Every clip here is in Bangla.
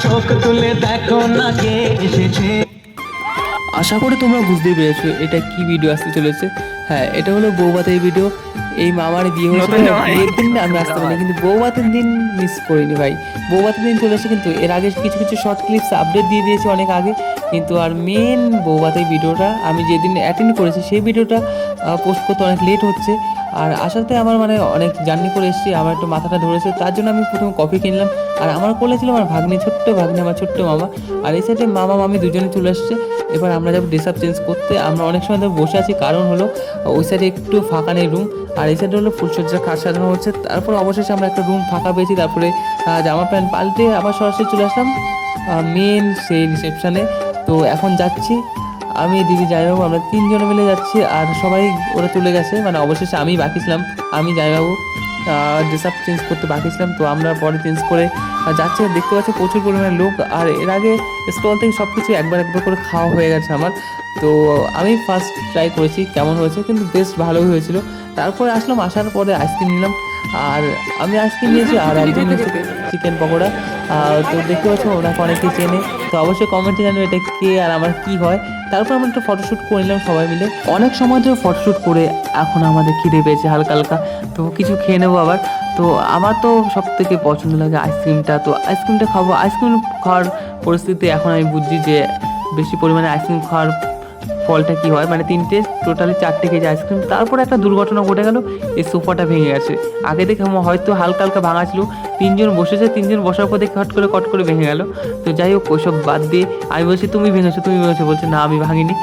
চোখ তুলে দেখো না কে এসেছে। আশা করি তোমরা বুঝতেই পেরেছো এটা কি ভিডিও আসতে চলেছে। হ্যাঁ, এটা হলো বৌভাতের ভিডিও। এই মামার বিয়ে হয়েছিল, বিয়ের দিন আমি আসতে পারিনি, কিন্তু বৌভাতের দিন মিস করিনি ভাই। বৌভাতের দিন চলে এসে কিন্তু এর আগে কিছু কিছু শর্ট ক্লিপস আপডেট দিয়ে দিয়েছি অনেক আগে, কিন্তু আর মেন বৌভাতের ভিডিওটা আমি যেদিন অ্যাটেন্ড করেছি সেই ভিডিওটা পোস্ট করতে অনেক লেট হচ্ছে। আর আসাতে আমার মানে অনেক জার্নি করে এসেছি, আমার একটু মাথাটা ধরেছে, তার জন্য আমি প্রথমে কফি কিনলাম। আর আমার কোলে ছিল আমার ভাগ্নি, ছোট্ট ভাগ্নি, আমার ছোট্ট মামা। আর এই সাইডে মামা মামি দুজনে চলে আসছে। এবার আমরা যাবো ড্রেস আপ চেঞ্জ করতে। আমরা অনেক সময় ধরে বসে আছি, কারণ হলো ওই সাইডে একটু ফাঁকা নেই রুম, আর এই সাইডে হলো ফুলসজ্জার খাট সাজানো হচ্ছে। তারপর অবশেষে আমরা একটা রুম ফাঁকা পেয়েছি, তারপরে জামা প্যান্ট পাল্টে আবার সরাসরি চলে আসলাম মেন সেই রিসেপশানে। তো এখন যাচ্ছি আমি, দিদি, জামাইবাবু, আমরা তিনজনে মিলে যাচ্ছি। আর সবাই ওরা চলে গেছে, মানে অবশেষে আমি বাকি ছিলাম, আমি জামাইবাবু ড্রেস আপ চেঞ্জ করতে বাকি ছিলাম। তো আমরা পরে চেঞ্জ করে যাচ্ছি। দেখতে পাচ্ছি প্রচুর পরিমাণে লোক, আর এর আগে স্টল থেকে সব কিছু একবার করে খাওয়া হয়ে গেছে আমার। তো আমি ফার্স্ট ট্রাই করেছি, কেমন হয়েছে, কিন্তু বেশ ভালোই হয়েছিল। তারপরে আসলাম, আসার পরে আইসক্রিম নিলাম, আর আমি আইসক্রিম নিয়েছি, আর একজন নিয়েছি চিকেন পকোড়া। তো দেখতে পাচ্ছ ওনাকে অনেকেই চেনে, তো অবশ্যই কমেন্টে জানো এটা কে আর আমার কি হয়। তারপর আমরা একটা ফটোশ্যুট করে নিলাম সবাই মিলে, অনেক সময় ধরে ফটোশ্যুট করে এখন আমাদের খিদে পেয়েছে হালকা হালকা, তো কিছু খেয়ে নেবো আবার। তো আমার তো সব থেকে পছন্দ লাগে আইসক্রিমটা, তো আইসক্রিমটা খাবো। আইসক্রিম খাওয়ার পরিস্থিতি এখন আমি বুঝছি যে বেশি পরিমাণে আইসক্রিম খাওয়ার ফলটা কী হয়, মানে টোটালি 4টে কেজি আইসক্রিম। তারপরে একটা দুর্ঘটনা ঘটে গেল, এই সোফাটা ভেঙে গেছে। আগে দেখে হয়তো হালকা হালকা ভাঙা ছিল, তিনজন বসেছে, তিনজন বসার পর দেখে কট করে ভেঙে গেল। তো যাই হোক ওইসব বাদ দিয়ে আমি বলছি তুমি ভেঙেছো, বলছে না আমি ভাঙিনি,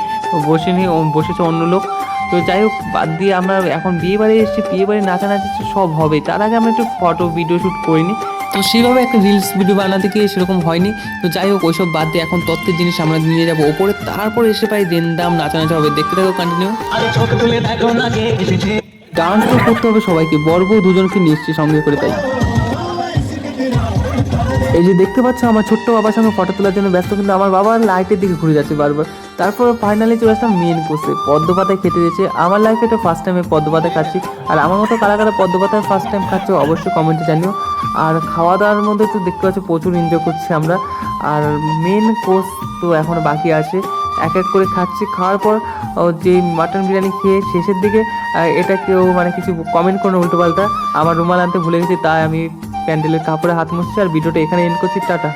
বসিনি, বসেছে অন্য লোক। তো যাই হোক বাদ দিয়ে আমরা এখন বিয়ে বাড়ি এসেছি, বিয়ে বাড়ি নাচানাচি সব হবে, তার আগে আমরা একটু ফটো ভিডিও শ্যুট করিনি। তো সেইভাবে একটা রিলস ভিডিও বানাতে গিয়ে সেরকম হয়নি। তো যাই হোক ওইসব বাদ দিয়ে এখন তত্ত্বের জিনিস আমরা নিয়ে যাবো ওপরে, তারপরে এসে পাই দেনদাম নাচানাচা হবে, দেখতে থাকো কন্টিনিউ। ডান্স তো করতে হবে সবাইকে, বর বউ দুজনকে নিয়ে এসছি সঙ্গে করে, তাই এই যে দেখতে পাচ্ছ আমার ছোট্ট বাবার সঙ্গে ফটো তোলার জন্য ব্যস্ত, কিন্তু আমার বাবা লাইটের দিকে ঘুরে যাচ্ছে বারবার। তারপর ফাইনালি চলে আসলাম মেন কোর্সে, পদ্ম পাতায় খেতে দিয়েছে। আমার লাইফে এটা ফার্স্ট টাইমে পদ্ম পাতায় খাচ্ছি, আর আমার মতো কারা কারা পদ্ম পাতায় ফার্স্ট টাইম খাচ্ছে অবশ্যই কমেন্টে জানিও। আর খাওয়া দাওয়ার মধ্যে তো দেখতে পাচ্ছ প্রচুর এনজয় করছি আমরা। আর মেন কোর্স তো এখনও বাকি আছে, এক এক করে খাচ্ছি। খাওয়ার পর যে মাটন বিরিয়ানি খেয়ে শেষের দিকে এটা কেউ মানে কিছু কমেন্ট করো উল্টোপাল্টা, আমার রুমাল আনতে ভুলে গেছি, তাই আমি প্যান্ডেলের কাপড়ে হাত মুছছি। আর ভিডিওটা এখানে এন্ড করছি, টাটা।